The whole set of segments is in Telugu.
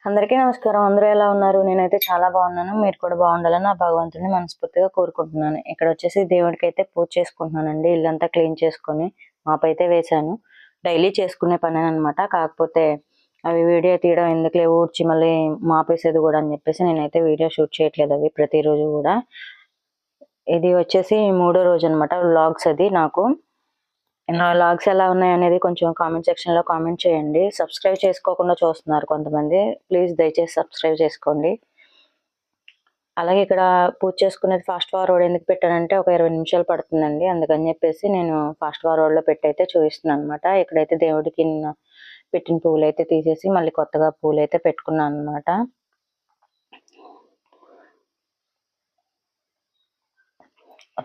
అందరికీ నమస్కారం. అందరూ ఎలా ఉన్నారు? నేనైతే చాలా బాగున్నాను. మీరు కూడా బాగుండాలని ఆ భగవంతుడిని మనస్ఫూర్తిగా కోరుకుంటున్నాను. ఇక్కడ వచ్చేసి దేవుడికైతే పూజ చేసుకుంటున్నానండి. ఇల్లంతా క్లీన్ చేసుకొని మాపైతే వేశాను. డైలీ చేసుకునే పనేనమాట. కాకపోతే అవి వీడియో తీయడం ఎందుకులే, ఊడ్చి మళ్ళీ మాపేసేది కూడా అని చెప్పేసి నేనైతే వీడియో షూట్ చేయట్లేదు అవి ప్రతిరోజు కూడా. ఇది వచ్చేసి మూడో రోజు అనమాట వ్లాగ్స్. అది నాకు నా వ్లాగ్స్ ఎలా ఉన్నాయనేది కొంచెం కామెంట్ సెక్షన్‌లో కామెంట్ చేయండి. సబ్స్క్రైబ్ చేసుకోకుండా చూస్తున్నారు కొంతమంది. ప్లీజ్ దయచేసి సబ్స్క్రైబ్ చేసుకోండి. అలాగే ఇక్కడ పూజ చేసుకునేది ఫాస్ట్ ఫార్వర్డ్ ఎందుకు పెట్టానంటే ఒక 20 నిమిషాలు పడుతుందండి. అందుకని చెప్పేసి నేను ఫాస్ట్ ఫార్వర్డ్‌లో పెట్టయితే చూపిస్తున్నాను అనమాట. ఇక్కడైతే దేవుడికి పెట్టిన పువ్వులైతే తీసేసి మళ్ళీ కొత్తగా పూలైతే పెట్టుకున్నాను అనమాట.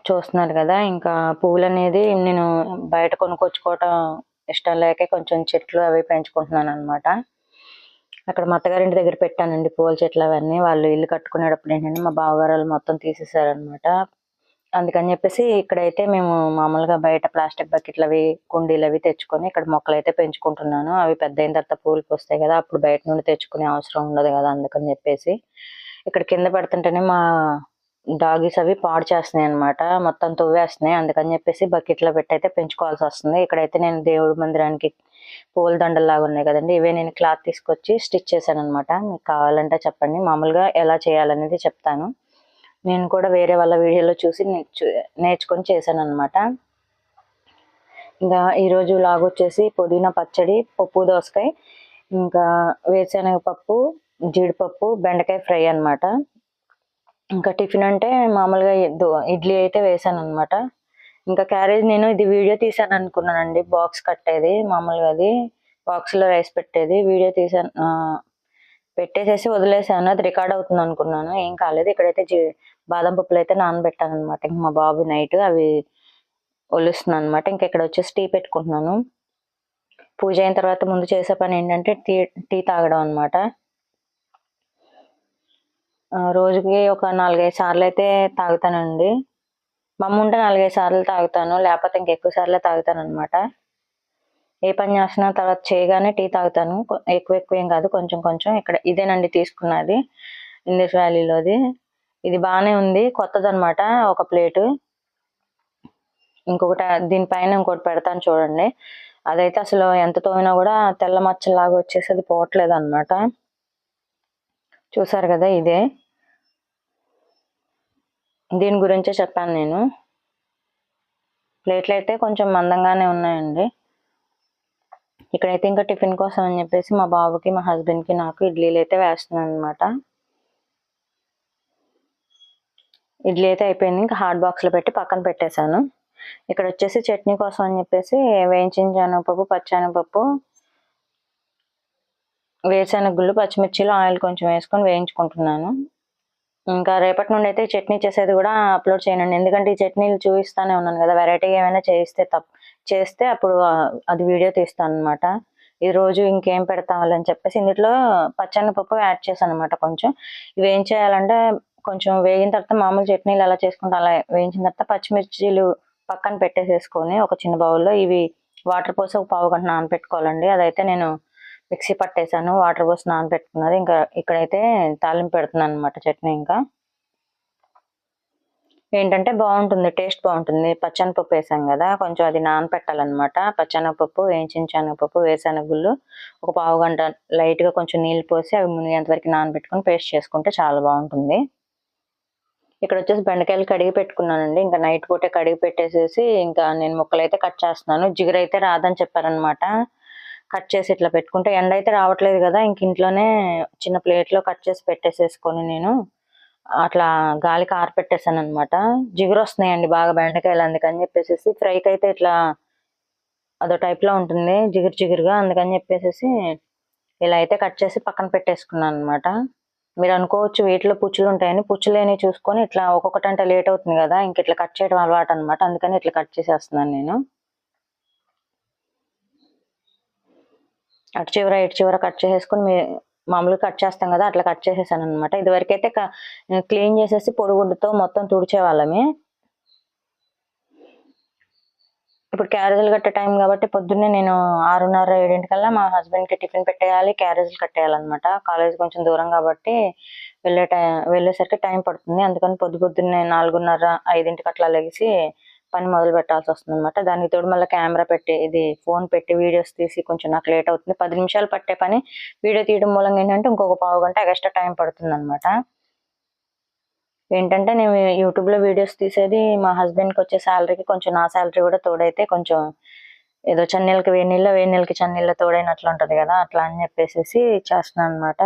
చూస్తున్నారు కదా, ఇంకా పువ్వులనేది నేను బయట కొనుక్కొచ్చుకోవటం ఇష్టం లేక కొంచెం చెట్లు అవి పెంచుకుంటున్నాను అనమాట. అక్కడ మా అత్తగారింటి దగ్గర పెట్టానండి పూల చెట్లు అవన్నీ. వాళ్ళు ఇల్లు కట్టుకునేటప్పుడు ఏంటంటే మా బావగారు వాళ్ళు మొత్తం తీసేసారనమాట. అందుకని చెప్పేసి ఇక్కడైతే మేము మామూలుగా బయట ప్లాస్టిక్ బకెట్లు అవి కుండీలు అవి తెచ్చుకొని ఇక్కడ మొక్కలు అయితే పెంచుకుంటున్నాను. అవి పెద్ద అయిన తర్వాత పూలు పూస్తాయి కదా, అప్పుడు బయట నుండి తెచ్చుకునే అవసరం ఉండదు కదా, అందుకని చెప్పేసి ఇక్కడ కింద పెడుతుంటేనే మా డాగీస్ అవి పాడు చేస్తున్నాయి అనమాట. మొత్తం తువ్వేస్తున్నాయి. అందుకని చెప్పేసి బకెట్లో పెట్టి అయితే పెంచుకోవాల్సి వస్తుంది. ఇక్కడైతే నేను దేవుడి మందిరానికి పూల దండల్లాగా ఉన్నాయి కదండి, ఇవే నేను క్లాత్ తీసుకొచ్చి స్టిచ్ చేశాను అనమాట. మీకు కావాలంటే చెప్పండి, మామూలుగా ఎలా చేయాలనేది చెప్తాను. నేను కూడా వేరే వాళ్ళ వీడియోలో చూసి నేర్చుకొని చేశాను అనమాట. ఇంకా ఈరోజు లాగ్ వచ్చేసి పుదీనా పచ్చడి, పప్పు దోసకాయ, ఇంకా వేరుశనగ పప్పు, జీడిపప్పు, బెండకాయ ఫ్రై అనమాట. ఇంకా టిఫిన్ అంటే మామూలుగా ఇడ్లీ అయితే వేసాను అనమాట. ఇంకా క్యారేజ్ నేను ఇది వీడియో తీసాను అనుకున్నానండి, బాక్స్ కట్టేది మామూలుగా, అది బాక్స్లో రైస్ పెట్టేది వీడియో తీసాను, పెట్టేసేసి వదిలేసాను. అది రికార్డ్ అవుతుంది అనుకున్నాను, ఏం కాలేదు. ఇక్కడైతే బాదం పప్పులు అయితే నానబెట్టాను అనమాట. ఇంక మా బాబు నైట్ అవి ఒలుస్తున్నాను అనమాట. ఇంకా ఇక్కడ వచ్చేసి టీ పెట్టుకుంటున్నాను. పూజ అయిన తర్వాత ముందు చేసే పని ఏంటంటే టీ తాగడం అనమాట. రోజుకి ఒక 4-5 సార్లు అయితే తాగుతానండి. ఉంటే 4-5 సార్లు తాగుతాను, లేకపోతే ఇంకెక్కువ సార్లే తాగుతాను అనమాట. ఏ పని చేస్తున్నా తర్వాత చేయగానే టీ తాగుతాను. ఎక్కువ ఏం కాదు, కొంచెం కొంచెం. ఇక్కడ ఇదేనండి తీసుకున్నది, ఇండస్ వ్యాలీలోది. ఇది బాగానే ఉంది, కొత్తదనమాట. ఒక ప్లేటు, ఇంకొకటి దీనిపైన ఇంకోటి పెడతాను చూడండి. అదైతే అసలు ఎంత తోమినా కూడా తెల్ల మచ్చలాగా వచ్చేసి అది పోవట్లేదు అనమాట. చూసారు కదా, ఇదే దీని గురించే చెప్పాను నేను. ప్లేట్లు అయితే కొంచెం మందంగానే ఉన్నాయండి. ఇక్కడైతే ఇంకా టిఫిన్ కోసం అని చెప్పేసి మా బాబుకి, మా హస్బెండ్కి, నాకు ఇడ్లీలు అయితే వేస్తున్నాను అనమాట. ఇడ్లీ అయితే అయిపోయింది, ఇంకా హాట్ బాక్స్లో పెట్టి పక్కన పెట్టేశాను. ఇక్కడ వచ్చేసి చట్నీ కోసం అని చెప్పేసి వేయించిన శనగపప్పు, పచ్చెనగపప్పు, వేరుశనగ గుళ్ళు, పచ్చిమిర్చిలు, ఆయిల్ కొంచెం వేసుకొని వేయించుకుంటున్నాను. ఇంకా రేపటి నుండి అయితే చట్నీ చేసేది కూడా అప్లోడ్ చేయనండి, ఎందుకంటే ఈ చట్నీలు చూపిస్తానే ఉన్నాను కదా. వెరైటీగా ఏమైనా చేస్తే అప్పుడు అది వీడియో తీస్తాను అనమాట. ఈ రోజు ఇంకేం పెడతామని చెప్పేసి ఇందులో పచ్చెనగపప్పు యాడ్ చేశాను అనమాట. కొంచెం ఇవి ఏం చేయాలంటే, కొంచెం వేగిన తర్వాత మామూలు చట్నీలు ఎలా చేసుకుంటాం అలా వేయించిన తర్వాత పచ్చిమిర్చీలు పక్కన పెట్టేసేసుకొని ఒక చిన్న బౌల్లో ఇవి వాటర్ పోసి ఒక పావు గంట నానబెట్టుకోవాలండి. అదైతే నేను మిక్సీ పట్టేశాను, వాటర్ పోసి నానబెట్టుకున్నది. ఇంకా ఇక్కడైతే తాలింపు పెడుతున్నాను అనమాట చట్నీ. ఇంకా ఏంటంటే బాగుంటుంది, టేస్ట్ బాగుంటుంది. పచ్చెనగపప్పు వేసాం కదా, కొంచెం అది నానపెట్టాలన్నమాట. పచ్చెనగపప్పు, వేయించిన శనగపప్పు, వేరుశనగ గుళ్ళు ఒక పావు గంట లైట్గా కొంచెం నీళ్ళు పోసి అవి మునిగేంత వరకు నానబెట్టుకుని పేస్ట్ చేసుకుంటే చాలా బాగుంటుంది. ఇక్కడ వచ్చేసి బెండకాయలు కడిగి పెట్టుకున్నానండి. ఇంకా నైట్ పూటే కడిగి పెట్టేసేసి ఇంకా నేను ముక్కలు అయితే కట్ చేస్తున్నాను. జిగురు అయితే రాదని చెప్పారనమాట. కట్ చేసి ఇట్లా పెట్టుకుంటే ఎండ అయితే రావట్లేదు కదా, ఇంక ఇంట్లోనే చిన్న ప్లేట్లో కట్ చేసి పెట్టేసేసుకొని నేను అట్లా గాలికి ఆరపెట్టేసాను అనమాట. జిగురు వస్తున్నాయండి బాగా బెండకాయలు, అందుకని చెప్పేసి ఫ్రైకి అయితే ఇట్లా అదో టైప్లో ఉంటుంది, జిగురు జిగురుగా. అందుకని చెప్పేసి ఇలా అయితే కట్ చేసి పక్కన పెట్టేసుకున్నాను అనమాట. మీరు అనుకోవచ్చు వీటిలో పుచ్చులు ఉంటాయని, పుచ్చులేని చూసుకొని ఇట్లా ఒక్కొక్కటి అంటే లేట్ అవుతుంది కదా, ఇంక ఇట్లా కట్ చేయడం అలవాటు అనమాట. అందుకని ఇట్లా కట్ చేసేస్తున్నాను నేను. అటు చివర ఇటు చివర కట్ చేసేసుకొని మామూలుగా కట్ చేస్తాం కదా, అట్లా కట్ చేసేసాను అనమాట. ఇదివరకైతే క్లీన్ చేసేసి పొడిగుడ్డతో మొత్తం తుడిచేవాళ్ళమే. ఇప్పుడు క్యారేజీలు కట్టే టైం కాబట్టి పొద్దున్నే నేను 6:30, 7 మా హస్బెండ్‌కి టిఫిన్ పెట్టేయాలి, క్యారేజీలు కట్టేయాలనమాట. కాలేజ్ కొంచెం దూరం కాబట్టి వెళ్ళేసరికి టైం పడుతుంది. అందుకని పొద్దున్నే 4:30, 5 అట్లా లెగిసి పని మొదలు పెట్టాల్సొస్తుందనమాట. దానికి తోడు మళ్ళీ కెమెరా పెట్టి ఫోన్ పెట్టి వీడియోస్ తీసి కొంచెం నాకు లేట్ అవుతుంది. 10 నిమిషాలు పట్టే పని వీడియో తీయడం మూలంగా ఏంటంటే ఇంకొక పావుగంట ఎక్స్‌ట్రా టైం పడుతుందనమాట. ఏంటంటే నేను యూట్యూబ్‌లో వీడియోస్ తీసేది మా హస్బెండ్‌కొచ్చే సాలరీకి కొంచెం నా సాలరీ కూడా తోడైతే కొంచెం ఏదో చన్నీళ్ళకి వేడి నీళ్ళో, వేడి నీళ్ళకి చన్నీళ్ళో తోడైనట్లు ఉంటది గదా! అట్లా అని చెప్పేసేసి చేస్తున్నాననమాట.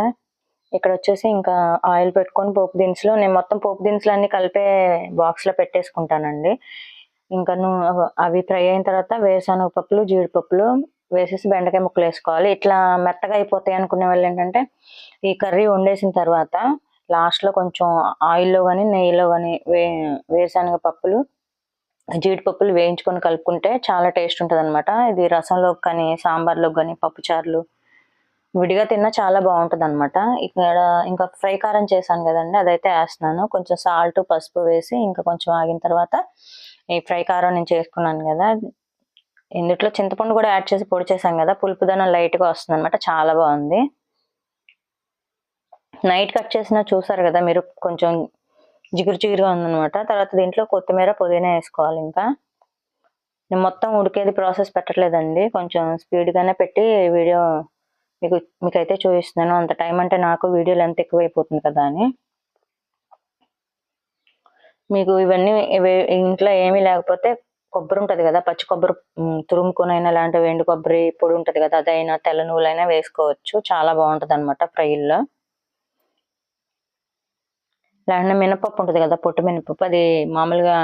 ఇక్కడొచ్చేసి ఇంకా ఆయిల్ పెట్టుకొని పోపు దినుసులు నేను మొత్తం పోపు దినుసులన్నీ కలిపే బాక్స్‌లో పెట్టేసుకుంటానండి. ఇంకను అవి ఫ్రై అయిన తర్వాత వేరుశనగ పప్పులు, జీడిపప్పులు వేసేసి బెండకాయ ముక్కలేసుకోవాలి. ఇట్లా మెత్తగా అయిపోతాయి అనుకునే వాళ్ళేంటంటే, ఈ కర్రీ వండేసిన తర్వాత లాస్ట్‌లో కొంచెం ఆయిల్‌లో గాని, నెయ్యిలో గాని వేరుశనగ పప్పులు, జీడిపప్పులు వేయించుకొని కలుపుకుంటే చాలా టేస్ట్ ఉంటదనమాట. ఇది రసంలోకి కానీ, సాంబార్‌లోకి గాని, పప్పుచారులు విడిగా తిన్నా చాలా బావుంటదనమాట. ఇక్కడ ఇంకా ఫ్రై కారం చేశాను గదండీ! అదైతే ఏస్తన్నాను. కొంచెం సాల్ట్, పసుపు వేసి ఇంకా కొంచెం ఆగిన తర్వాత ఈ ఫ్రై కారం నేను చేసుకున్నాను గదా! ఇందుట్లో చింతపండు గూడా యాడ్ చేసి పొడి చేశాం గదా! పులుపుదనం లైట్‌గా వస్తుందనమాట. చాలా బావుంది. నైట్ కట్ చేసినా చూసారు గదా మీరు కొంచెం జిగురు జిగురుగా ఉందనమాట. తర్వాత దీంట్లో కొత్తిమీర, పుదీనా ఏసుకోవాలింకా. నేను మొత్తం ఉడికేది ప్రాసెస్ పెట్టట్లేదండి. కొంచెం స్పీడ్‌గానే పెట్టి వీడియో మీకైతే చూపిస్తున్నాను. అంత టైం అంటే నాకు వీడియో లెంత్ ఎక్కువైపోతుంది కదా అని. మీకు ఇవన్నీ ఇంట్లో ఏమీ లేకపోతే కొబ్బరి ఉంటది గదా! పచ్చి కొబ్బరి తురుముకొనైనా లేదంటే ఎండు కొబ్బరి పొడి ఉంటది గదా! అదైనా తెల్ల నువ్వులైనా వేసుకోవచ్చు. చాలా బావుంటదనమాట ఫ్రైల్లో. లేదంటే మినపప్పు ఉంటది గదా! పొట్టు మినపప్పు అది మామూలుగా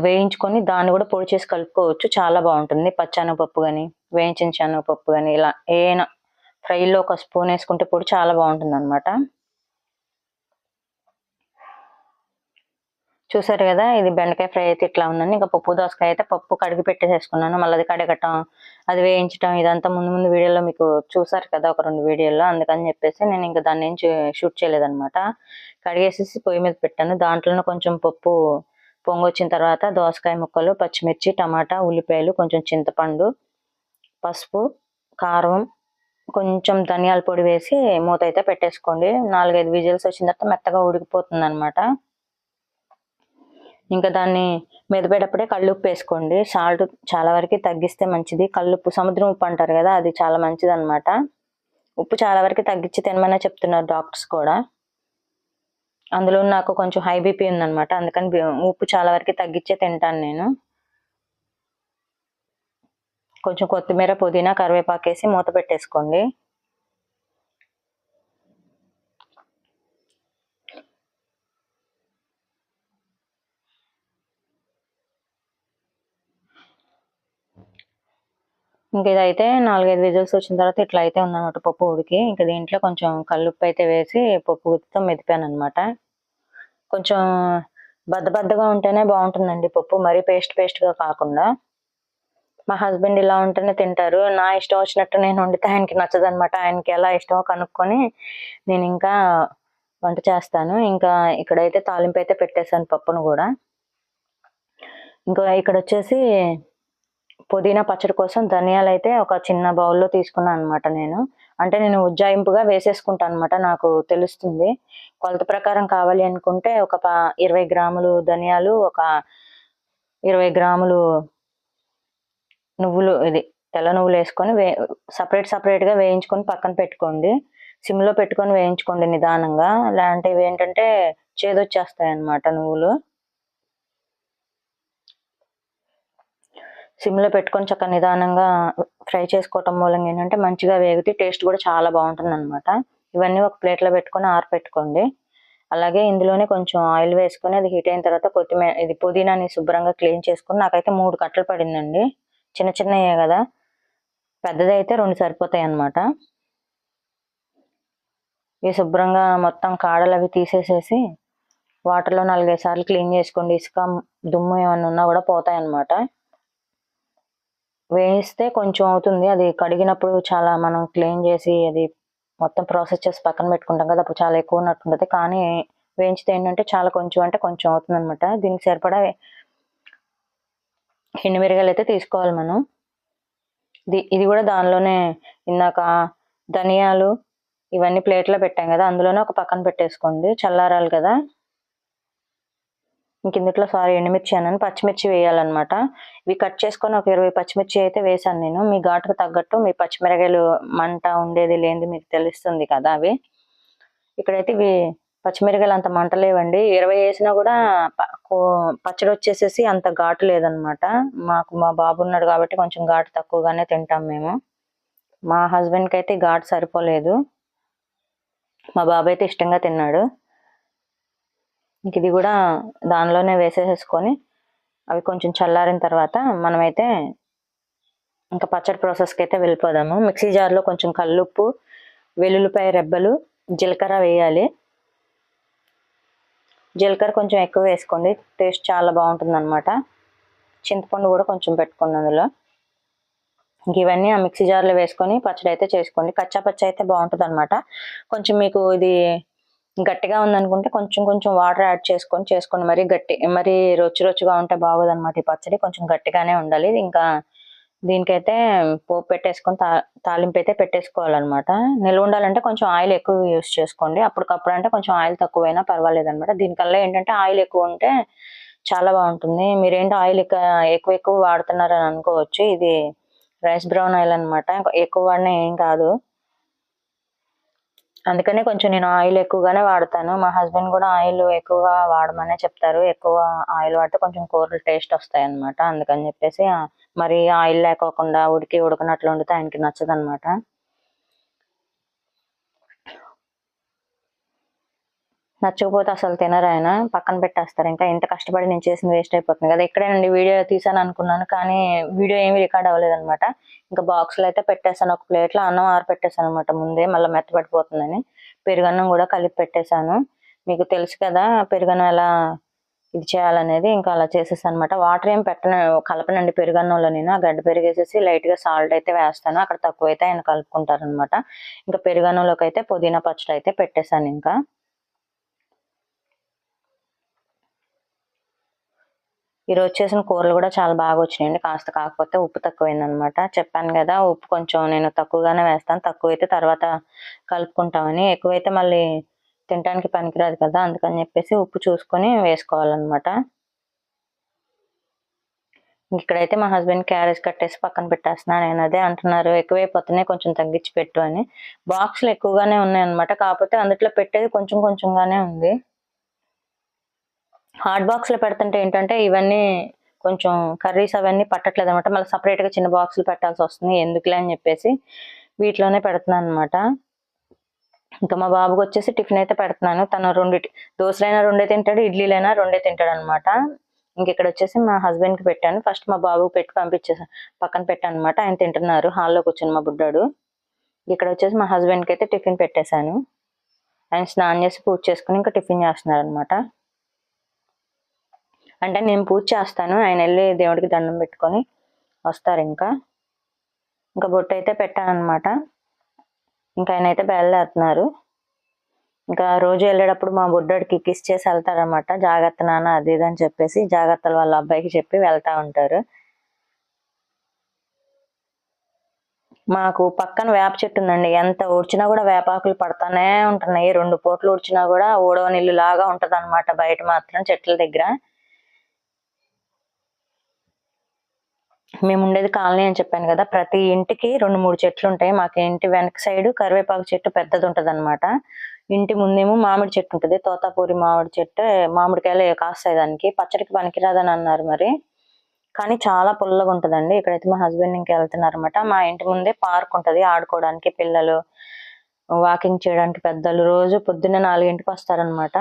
వేయించుకొని దాన్ని గూడా పొడి చేసి కలుపుకోవచ్చు. చాలా బావుంటుంది. పచ్చెనగపప్పు గాని, వేయించిన శనగపప్పు గాని ఇలా ఏయైనా ఫ్రైలో ఒక స్పూన్ ఏసుకుంటే పొడి చాలా బావుంటుందనమాట. చూసారు గదా! ఇది బెండకాయ ఫ్రై అయితే ఇట్లా ఉందండి. ఇంకా పప్పు దోసకాయ అయితే పప్పు కడిగి పెట్టేసేసుకున్నాను. మళ్ళీ అది కడగటం, అది వేయించటం ఇదంతా ముందు వీడియోలో మీకు చూసారు కదా! ఒక 2 వీడియోల్లో. అందుకని చెప్పేసి నేను ఇంక దాన్నేం షూట్ చేయలేదనమాట. కడిగేసేసి పొయ్యి మీద పెట్టాను. దాంట్లోనే కొంచెం పప్పు పొంగొచ్చిన తర్వాత దోసకాయ ముక్కలు, పచ్చిమిర్చి, టమాటా, ఉల్లిపాయలు, కొంచెం చింతపండు, పసుపు, కారం, కొంచెం ధనియాల పొడి వేసి మూతైతే పెట్టేసుకోండి. 4, 5 విజిల్స్ వచ్చిన తర్వాత మెత్తగా ఉడికిపోతుందనమాట. ఇంకా దాన్ని మెదిపేటప్పుడే కల్లుప్పేసుకోండి. సాల్ట్ చాలా వరకి తగ్గిస్తే మంచిది. కల్లుప్పు సముద్రం ఉప్పు అంటారు గదా! అది చాలా మంచిదనమాట. ఉప్పు చాలా వరకి తగ్గించి తినమనే చెప్తున్నారు డాక్టర్స్ కూడా. అందులో నాకు కొంచెం హై బీపీ ఉందనమాట. అందుకని ఉప్పు చాలా వరకి తగ్గిచ్చే తింటాను నేను. కొంచెం కొత్తిమీర, పుదీనా, కరివేపాకేసి మూత పెట్టేసుకోండి. ఇంక ఇదైతే 4, 5 విజిల్స్ వచ్చిన తర్వాత ఇట్లా అయితే ఉందనమాట పప్పు ఉడికి. ఇంక దీంట్లో కొంచెం కల్లుప్పైతే వేసి పప్పు గుత్తితో మెదిపాననమాట. కొంచెం బద్దగా ఉంటేనే బావుంటుందండి పప్పు. మరీ పేస్ట్‌గా కాకుండా. మా హస్బెండ్ ఇలా ఉంటేనే తింటారు. నా ఇష్టం వచ్చినట్టు నేను వండితే ఆయనకి నచ్చదనమాట. ఆయనకి ఎలా ఇష్టమో కనుక్కొని నేనింకా వంట చేస్తాను. ఇంకా ఇక్కడైతే తాలింపైతే పెట్టేసాను పప్పును గూడా. ఇంకా ఇక్కడొచ్చేసి పుదీనా పచ్చడి కోసం ధనియాలైతే ఒక చిన్న బౌల్‌లో తీసుకున్నాననమాట నేను. అంటే నేను ఉజ్జాయింపుగా వేసేసుకుంటాననమాట. నాకు తెలుస్తుంది. కొలత ప్రకారం కావాలి అనుకుంటే ఒక 20 గ్రాములు ధనియాలు, ఒక 20 గ్రాములు నువ్వులు తెల్ల నువ్వులేసుకొని సెపరేట్‌గా వేయించుకొని పక్కన పెట్టుకోండి. సిమ్‌లో పెట్టుకొని వేయించుకోండి నిదానంగా. లేదంటే ఇవేంటంటే చేదొచ్చేస్తాయన్నమాట నువ్వులు. సిమ్‌లో పెట్టుకొని చక్కగా నిదానంగా ఫ్రై చేసుకోవటం మూలంగా ఏంటంటే మంచిగా వేగితే టేస్ట్ కూడా చాలా బావుంటుందన్నమాట. ఇవన్నీ ఒక ప్లేట్‌లో పెట్టుకొని ఆరపెట్టుకోండి. అలాగే ఇందులోనే కొంచెం ఆయిల్ వేసుకొని అది హీట్ అయిన తర్వాత పుదీనాని శుభ్రంగా క్లీన్ చేసుకొని నాకైతే 3 కట్టలు పడిందండి. చిన్నయే గదా! పెద్దదైతే 2 సరిపోతాయన్నమాట. ఇవి శుభ్రంగా మొత్తం కాడలవి తీసేసేసి వాటర్‌లో 4, 5 సార్లు క్లీన్ చేసుకోండి. ఇసుక, దుమ్ము ఏమన్నా ఉన్నా గూడా పోతాయన్నమాట. వేయిస్తే కొంచెం అవుతుంది. అది కడిగినప్పుడు చాలా మనం క్లీన్ చేసి అది మొత్తం ప్రాసెస్ చేసి పక్కన పెట్టుకుంటాం కదా! అప్పుడు చాలా ఎక్కువ ఉన్నట్టుంటది. కానీ వేయించితే ఏంటంటే చాలా కొంచెం అంటే కొంచెం అవుతుందన్నమాట. దీనికి సరిపడా ఎండుమిరగాయలు అయితే తీసుకోవాలి మనం. ఇది కూడా దానిలోనే ఇందాక ధనియాలు ఇవన్నీ ప్లేట్లో పెట్టాం కదా, అందులోనే ఒక పక్కన పెట్టేసుకోండి, చల్లారాలి కదా. ఇంక ఇందులో ఎండుమిర్చి అన్నాను, పచ్చిమిర్చి వేయాలన్నమాట. ఇవి కట్ చేసుకొని ఒక 20 పచ్చిమిర్చి అయితే వేసాను నేను. మీ ఘాటుకు తగ్గట్టు మీ పచ్చిమిరకాయలు మంట ఉండేది లేనిది మీకు తెలుస్తుంది కదా అవి. ఇక్కడైతే ఇవి పచ్చిమిరకాయలు అంత మంట లేవండి, 20 వేసినా కూడా పచ్చడి వచ్చేసేసి అంత ఘాటు లేదనమాట. మా బాబు ఉన్నాడు కాబట్టి కొంచెం ఘాటు తక్కువగానే తింటాం మేము. మా హస్బెండ్కి అయితే ఘాటు సరిపోలేదు, మా బాబు అయితే ఇష్టంగా తిన్నాడు. ఇంక ఇది కూడా దానిలోనే వేసేసుకొని అవి కొంచెం చల్లారిన తర్వాత మనమైతే ఇంకా పచ్చడి ప్రాసెస్కి అయితే వెళ్ళిపోదాము. మిక్సీ జార్లో కొంచెం కల్లుప్పు, వెల్లుల్లిపాయ రెబ్బలు, జీలకర్ర వేయాలి. జీలకర్ర కొంచెం ఎక్కువ వేసుకోండి, టేస్ట్ చాలా బాగుంటుంది అనమాట. చింతపండు కూడా కొంచెం పెట్టుకోండి అందులో. ఇంక ఇవన్నీ ఆ మిక్సీ జార్లో వేసుకొని పచ్చడి అయితే చేసుకోండి. కచ్చా పచ్చ అయితే బాగుంటుంది అనమాట. కొంచెం మీకు ఇది గట్టిగా ఉందనుకుంటే కొంచెం కొంచెం వాటర్ యాడ్ చేసుకోండి. మరి రుచిగా ఉంటే బాగోదు అనమాట. ఈ పచ్చడి కొంచెం గట్టిగానే ఉండాలి. ఇంకా దీనికైతే పోపు పెట్టేసుకొని తాలింపు అయితే పెట్టేసుకోవాలన్నమాట. నిల్వ ఉండాలంటే కొంచెం ఆయిల్ ఎక్కువ యూస్ చేసుకోండి, అప్పటికప్పుడు అంటే కొంచెం ఆయిల్ తక్కువైనా పర్వాలేదు అనమాట. దీనికల్లా ఏంటంటే ఆయిల్ ఎక్కువ ఉంటే చాలా బాగుంటుంది. మీరేంటి ఆయిల్ ఎక్కువ వాడుతున్నారని అనుకోవచ్చు. ఇది రైస్ బ్రౌన్ ఆయిల్ అనమాట, ఎక్కువ వాడినా ఏం కాదు. అందుకనే కొంచెం నేను ఆయిల్ ఎక్కువగానే వాడతాను. మా హస్బెండ్ కూడా ఆయిల్ ఎక్కువగా వాడమనే చెప్తారు. ఎక్కువ ఆయిల్ వాడితే కొంచెం కూరలు టేస్ట్ వస్తాయి అనమాట. అందుకని చెప్పేసి మరి ఆయిల్ లేకోకుండా ఉడకనట్లు వండితే ఆయనకి నచ్చదనమాట. నచ్చకపోతే అసలు తినరు ఆయన, పక్కన పెట్టేస్తారు. ఇంకా ఇంత కష్టపడి నేను చేసింది వేస్ట్ అయిపోతుంది కదా. ఇక్కడేనండి వీడియో తీసాను అనుకున్నాను, కానీ వీడియో ఏమీ రికార్డ్ అవ్వలేదు అనమాట. ఇంకా బాక్స్లో అయితే పెట్టేశాను, ఒక ప్లేట్లో అన్నం పెట్టేశాను అనమాట ముందే, మళ్ళీ మెత్తపడిపోతుందని. పెరుగన్నం కూడా కలిపి పెట్టేశాను. మీకు తెలుసు కదా పెరుగన్నం ఎలా ఇది చేయాలనేది. ఇంకా అలా చేసేసాను అనమాట. వాటర్ ఏం కలపనండి పెరుగన్నంలో. నేను ఆ గడ్డ పెరిగేసేసి లైట్గా సాల్ట్ అయితే వేస్తాను, అక్కడ తక్కువ అయితే ఆయన కలుపుకుంటారనమాట. ఇంకా పెరుగన్నంలోకి అయితే పుదీనా పచ్చడి అయితే పెట్టేశాను. ఇంకా ఈరోజు చేసిన కూరలు కూడా చాలా బాగా వచ్చినాయండి. కాకపోతే ఉప్పు తక్కువైందనమాట. చెప్పాను కదా ఉప్పు కొంచెం నేను తక్కువగానే వేస్తాను, తక్కువైతే తర్వాత కలుపుకుంటామని. ఎక్కువైతే మళ్ళీ తినడానికి పనికిరాదు కదా, అందుకని చెప్పేసి ఉప్పు చూసుకొని వేసుకోవాలన్నమాట. ఇక్కడైతే మా హస్బెండ్ క్యారేజ్ కట్టేసి పక్కన పెట్టేస్తున్నాను. నేను అదే అంటున్నారు, ఎక్కువైపోతున్నాయి కొంచెం తగ్గించి పెట్టు అని. బాక్సులు ఎక్కువగానే ఉన్నాయన్నమాట, కాకపోతే అందులో పెట్టేది కొంచెం కొంచెంగానే ఉంది. హాట్ బాక్స్లో పెడుతుంటే ఏంటంటే ఇవన్నీ కొంచెం కర్రీస్ అవన్నీ పట్టట్లేదు అనమాట. మళ్ళీ సపరేట్గా చిన్న బాక్సులు పెట్టాల్సి వస్తుంది, ఎందుకులే అని చెప్పేసి వీటిలోనే పెడుతున్నాను అనమాట. ఇంకా మా బాబుకి వచ్చేసి టిఫిన్ అయితే పెడుతున్నాను. తను దోశలైనా రెండే తింటాడు, ఇడ్లీలైనా రెండే తింటాడు అనమాట. ఇంక ఇక్కడ వచ్చేసి మా హస్బెండ్కి పెట్టాను. ఫస్ట్ మా బాబుకి పెట్టి పంపించేసాను, పక్కన పెట్టాను అనమాట. ఆయన తింటున్నారు హాల్లో కూర్చొని మా బుడ్డాడు. ఇక్కడ వచ్చేసి మా హస్బెండ్కి అయితే టిఫిన్ పెట్టేశాను. ఆయన స్నానం చేసి పూజ చేసుకుని ఇంకా టిఫిన్ చేస్తున్నారు అనమాట. అంటే నేను పూజ చేస్తాను, ఆయన వెళ్ళి దేవుడికి దండం పెట్టుకొని వస్తారు. ఇంకా బొట్టు అయితే పెట్టాను అనమాట. ఇంకా ఆయన అయితే బయలుదేరుతున్నారు. ఇంకా రోజు వెళ్ళేటప్పుడు మా బుడ్డోడికి కిస్ చేసి వెళ్తారనమాట. జాగ్రత్త నాన్న అది ఇది అని చెప్పేసి జాగ్రత్తలు వాళ్ళ అబ్బాయికి చెప్పి వెళ్తా ఉంటారు. మాకు పక్కన వేప చెట్టు ఉందండి, ఎంత ఊడ్చినా కూడా వేపాకులు పడతానే ఉంటున్నాయి. 2 పూటలు ఊడ్చినా కూడా ఊడవని ఇల్లు లాగా ఉంటది అనమాట బయట మాత్రం చెట్ల దగ్గర. మేము ఉండేది కాలనీ అని చెప్పాను కదా, ప్రతి ఇంటికి 2-3 చెట్లు ఉంటాయి. మాకు ఇంటి వెనక సైడ్ కరివేపాకు చెట్టు పెద్దది ఉంటది అనమాట. ఇంటి ముందేమో మామిడి చెట్టు ఉంటుంది, తోతాపూరి మామిడి చెట్టు. మామిడికాయలు కాస్తాయి దానికి, పచ్చడికి పనికిరాదని అన్నారు మరి, కానీ చాలా పుల్లగా ఉంటుందండి. ఇక్కడైతే మా హస్బెండ్ ఇంకా వెళ్తున్నారు అనమాట. మా ఇంటి ముందే పార్క్ ఉంటుంది, ఆడుకోవడానికి పిల్లలు, వాకింగ్ చేయడానికి పెద్దలు. రోజు పొద్దున్నే 4 వస్తారనమాట.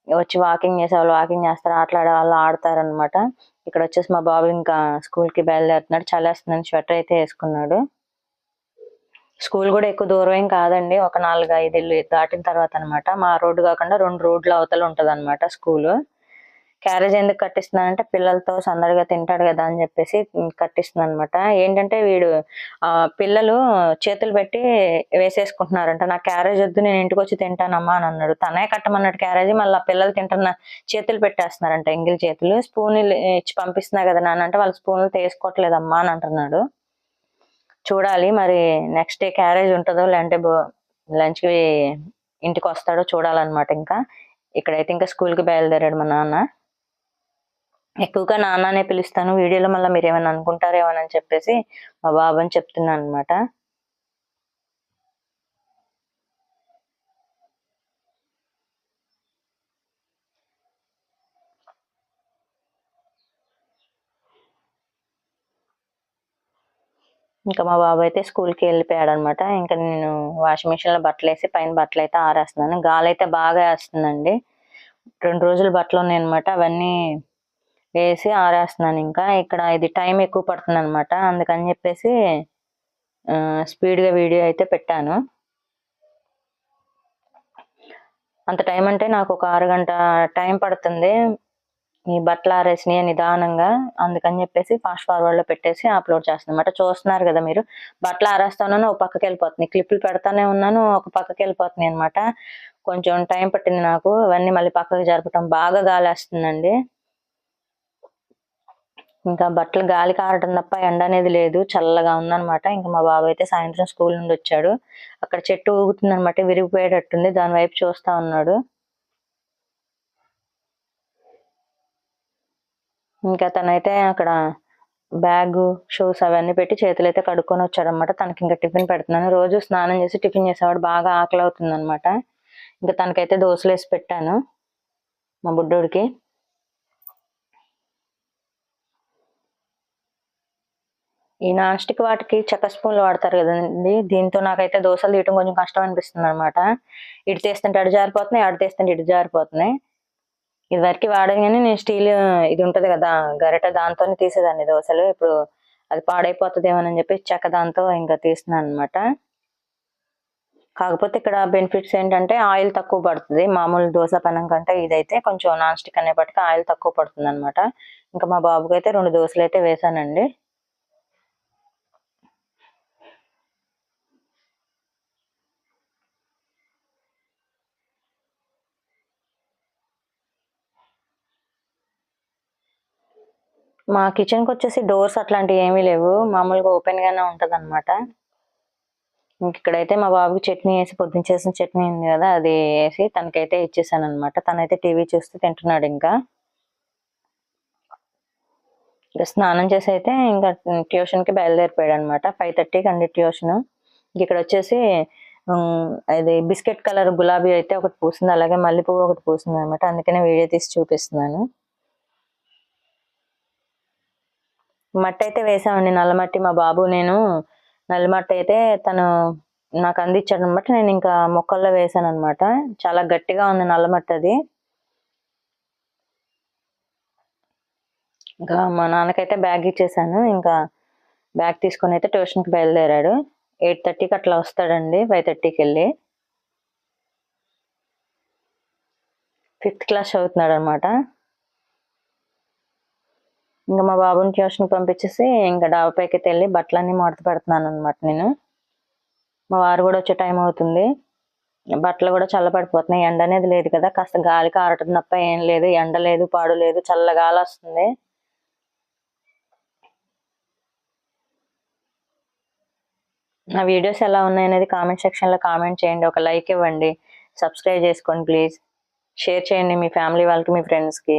వచ్చి వాకింగ్ చేసేవాళ్ళు వాకింగ్ చేస్తారు, ఆటలాడే వాళ్ళు ఆడతారనమాట. ఇక్కడ వచ్చేసి మా బాబు ఇంకా స్కూల్కి బయలుదేరుతున్నాడు. చలేస్తుందని స్వెటర్ అయితే వేసుకున్నాడు. స్కూల్ కూడా ఎక్కువ దూరం ఏం కాదండి, ఒక 4-5 ఇల్లు దాటిన తర్వాత అనమాట. మా రోడ్డు కాకుండా 2 రోడ్ల అవతల ఉంటది అనమాట స్కూల్. క్యారేజ్ ఎందుకు కట్టిస్తున్నానంటే పిల్లలతో సందడిగా తింటాడు కదా అని చెప్పేసి కట్టిస్తున్నాను అనమాట. ఏంటంటే వీడు పిల్లలు చేతులు పెట్టి వేసేసుకుంటున్నారంట. నాకు క్యారేజ్ వద్దు, నేను ఇంటికి వచ్చి తింటానమ్మా అని అన్నాడు. తనే కట్టమన్నాడు క్యారేజీ, మళ్ళీ పిల్లలు తింటున్న చేతులు పెట్టేస్తున్నారంట, ఎంగిలి చేతులు. స్పూన్లు ఇచ్చి పంపిస్తున్నా కదా నాన్న అంటే వాళ్ళు స్పూన్లు తీసుకోవట్లేదమ్మా అని అంటున్నాడు. చూడాలి మరి నెక్స్ట్ డే క్యారేజ్ ఉంటుందో లేదంటే లంచ్కి ఇంటికి వస్తాడో చూడాలన్నమాట. ఇంకా ఇక్కడైతే ఇంకా స్కూల్కి బయలుదేరాడు మా నాన్న. ఎక్కువగా నాన్ననే పిలుస్తాను వీడియోలో, మళ్ళీ మీరు ఏమైనా అనుకుంటారేమోనని చెప్పేసి మా బాబు అని చెప్తున్నాను అనమాట. ఇంకా మా బాబు అయితే స్కూల్కి వెళ్ళిపోయాడు అనమాట. ఇంకా నేను వాషింగ్ మిషన్లో బట్టలు వేసి పైన బట్టలు అయితే ఆరేస్తున్నాను. గాలి అయితే బాగా వేస్తుందండి. 2 రోజులు బట్టలు ఉన్నాయి అనమాట, అవన్నీ వేసి ఆరేస్తున్నాను. ఇంకా ఇక్కడ ఇది టైం ఎక్కువ పడుతుంది అనమాట, అందుకని చెప్పేసి స్పీడ్గా వీడియో అయితే పెట్టాను. అంత టైం అంటే నాకు ఒక 6 గంట టైం పడుతుంది ఈ బట్టలు ఆరేసినాయి నిదానంగా, అందుకని చెప్పేసి ఫాస్ట్ ఫార్వర్డ్లో పెట్టేసి అప్లోడ్ చేస్తాను అనమాట. చూస్తున్నారు కదా మీరు, బట్టలు ఆరేస్తాను ఒక పక్కకి వెళ్ళిపోతున్నాయి, క్లిప్పులు పెడతానే ఉన్నాను ఒక పక్కకి వెళ్ళిపోతున్నాయి అనమాట. కొంచెం టైం పట్టింది నాకు అవన్నీ మళ్ళీ పక్కకి జరపటం. బాగా గాలి వేస్తుందండి. ఇంకా బట్టలు గాలికి ఆరటం తప్ప ఎండ అనేది లేదు, చల్లగా ఉందన్నమాట. ఇంకా మా బాబు అయితే సాయంత్రం స్కూల్ నుండి వచ్చాడు. అక్కడ చెట్టు ఊగుతుంది అనమాట, విరిగిపోయేటట్టుంది, దాని వైపు చూస్తా ఉన్నాడు. ఇంకా తనైతే అక్కడ బ్యాగ్ షూస్ అవన్నీ పెట్టి చేతులు అయితే కడుక్కొని వచ్చాడు అనమాట. తనకి ఇంకా టిఫిన్ పెడుతున్నాను. రోజు స్నానం చేసి టిఫిన్ చేసేవాడు, బాగా ఆకలి అవుతుంది అనమాట. ఇంకా తనకైతే దోశలు వేసి పెట్టాను మా బుడ్డోడికి. ఈ నాన్ స్టిక్ వాటికి చెక్క స్పూన్లు వాడతారు కదండి, దీంతో నాకైతే దోశలు తీయటం కొంచెం కష్టం అనిపిస్తుంది అనమాట. ఇటు తీస్తుంటే అటు జారిపోతున్నాయి, అటు తీస్తుంటే ఇటు జారిపోతున్నాయి. ఇది వరకు వాడాను కానీ నేను స్టీల్ ఇది ఉంటది కదా గరిట, దాంతోనే తీసేదాన్ని దోశలు. ఇప్పుడు అది పాడైపోతుందేమోనని చెప్పి చెక్క దాంతో ఇంకా తీస్తున్నాను అనమాట. కాకపోతే ఇక్కడ బెనిఫిట్స్ ఏంటంటే ఆయిల్ తక్కువ పడుతుంది, మామూలు దోశ పెనం కంటే ఇదైతే కొంచెం నాన్ స్టిక్ అనేప్పటికీ ఆయిల్ తక్కువ పడుతుంది అనమాట. ఇంకా మా బాబుకి అయితే 2 దోశలు అయితే వేసానండి. మా కిచెన్కి వచ్చేసి డోర్స్ అట్లాంటివి ఏమీ లేవు, మామూలుగా ఓపెన్ గానే ఉంటది అనమాట. ఇక్కడైతే మా బాబుకి చట్నీ వేసి, పొద్దున్న చేసిన చట్నీ ఉంది కదా అది వేసి తనకైతే ఇచ్చేసాను అనమాట. తనైతే టీవీ చూస్తూ తింటున్నాడు. ఇంకా స్నానం చేసి అయితే ఇంకా ట్యూషన్కి బయలుదేరిపోయాడు అనమాట. 5:30కి అండి ట్యూషన్. ఇక్కడ వచ్చేసి అది బిస్కెట్ కలర్ గులాబీ అయితే ఒకటి పూసింది, అలాగే మల్లెపువ్వు ఒకటి పూసింది అనమాట. అందుకనే వీడియో తీసి చూపిస్తున్నాను. మట్టి అయితే వేసామండి, నల్లమట్టి. మా బాబు నేను నల్లమట్టి అయితే తను నాకు అందించాడు అనమాట, నేను ఇంకా మొక్కల్లో వేసాను అనమాట. చాలా గట్టిగా ఉంది నల్లమట్టి అది. ఇంకా మా నాన్నకైతే బ్యాగ్ ఇచ్చేసాను. ఇంకా బ్యాగ్ తీసుకొని అయితే ట్యూషన్కి బయలుదేరాడు. 8:30కి అట్లా వస్తాడండి, 5:30కి వెళ్ళి. 5th క్లాస్ చదువుతున్నాడు అనమాట. ఇంకా మా బాబుని ట్యూషన్కి పంపించేసి ఇంకా డాబాపైకి వెళ్ళి బట్టలన్నీ మడత పెడుతున్నాను అనమాట నేను. మా వారు కూడా వచ్చే టైం అవుతుంది. బట్టలు కూడా చల్లబడిపోతున్నాయి, ఎండ అనేది లేదు కదా, కాస్త గాలికి ఆరటం తప్ప ఏం లేదు. ఎండ లేదు, పాడు లేదు, చల్ల గాలి వస్తుంది. నా వీడియోస్ ఎలా ఉన్నాయనేది కామెంట్ సెక్షన్లో కామెంట్ చేయండి, ఒక లైక్ ఇవ్వండి, సబ్స్క్రైబ్ చేసుకోండి ప్లీజ్. షేర్ చేయండి మీ ఫ్యామిలీ వాళ్ళకి, మీ ఫ్రెండ్స్కి.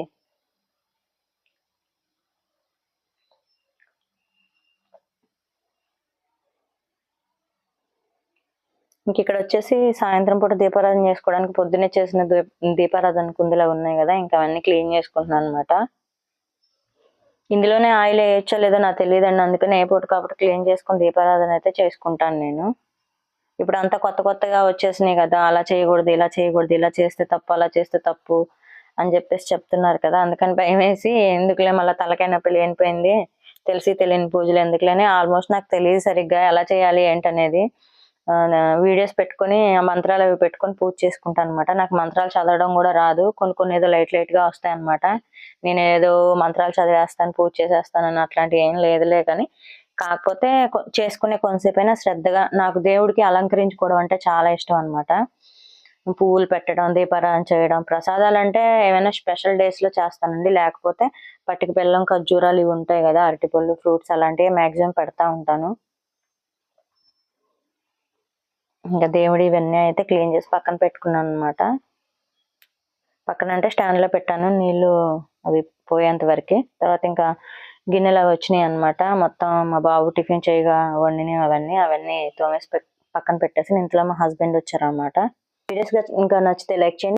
ఇంక ఇక్కడ వచ్చేసి సాయంత్రం పూట దీపారాధన చేసుకోవడానికి పొద్దున్నే చేసిన దీపారాధన కుందులు ఉన్నాయి కదా, ఇంకా అవన్నీ క్లీన్ చేసుకుంటున్నాను అనమాట. ఇందులోనే ఆయిల్ వేయచ్చో లేదో నాకు తెలియదండి, అందుకని ఏ పూట కాబట్టి క్లీన్ చేసుకుని దీపారాధన అయితే చేసుకుంటాను నేను. ఇప్పుడు అంతా కొత్త కొత్తగా వచ్చేసినాయి కదా, అలా చేయకూడదు, ఇలా చేయకూడదు, ఇలా చేస్తే తప్పు, అలా చేస్తే తప్పు అని చెప్పేసి చెప్తున్నారు కదా, అందుకని భయం వేసి ఎందుకులే మళ్ళీ తలకాయ నొప్పి లేనిపోయింది, తెలిసి తెలియని పూజలు ఎందుకులేని. ఆల్మోస్ట్ నాకు తెలియదు సరిగ్గా ఎలా చేయాలి ఏంటనేది. వీడియోస్ పెట్టుకొని ఆ మంత్రాలు అవి పెట్టుకొని పూజ చేసుకుంటాను అనమాట. నాకు మంత్రాలు చదవడం కూడా రాదు. కొన్ని కొన్ని ఏదో లైట్ గా వస్తాయి అనమాట. నేను ఏదో మంత్రాలు చదివేస్తాను, పూజ చేసేస్తాను అట్లాంటివి ఏం లేదులే. కానీ కాకపోతే చేసుకునే కొంతసేపైనా శ్రద్ధగా, నాకు దేవుడికి అలంకరించుకోవడం అంటే చాలా ఇష్టం అనమాట. పువ్వులు పెట్టడం, దీపారాధన చేయడం, ప్రసాదాలు అంటే ఏమైనా స్పెషల్ డేస్ లో చేస్తానండి. లేకపోతే పట్టిక బెల్లం, ఖర్జూరాలు ఇవి ఉంటాయి కదా, అరటిపళ్ళు, ఫ్రూట్స్ అలాంటివి మాక్సిమం పెడతా ఉంటాను. ఇంకా దేవుడి ఇవన్నీ అయితే క్లీన్ చేసి పక్కన పెట్టుకున్నాను అనమాట. పక్కన అంటే స్టాండ్ లో పెట్టాను నీళ్లు అవి పోయేంత వరకు. తర్వాత ఇంకా గిన్నెలు అవి వచ్చినాయి అనమాట. మొత్తం మా బాబు టిఫిన్ చేయగా వండినవి అవన్నీ తోమేసి పక్కన పెట్టేసి ఇంట్లో మా హస్బెండ్ వచ్చారనమాట. వీడియోస్ ఇంకా నచ్చితే లైక్ చేయండి.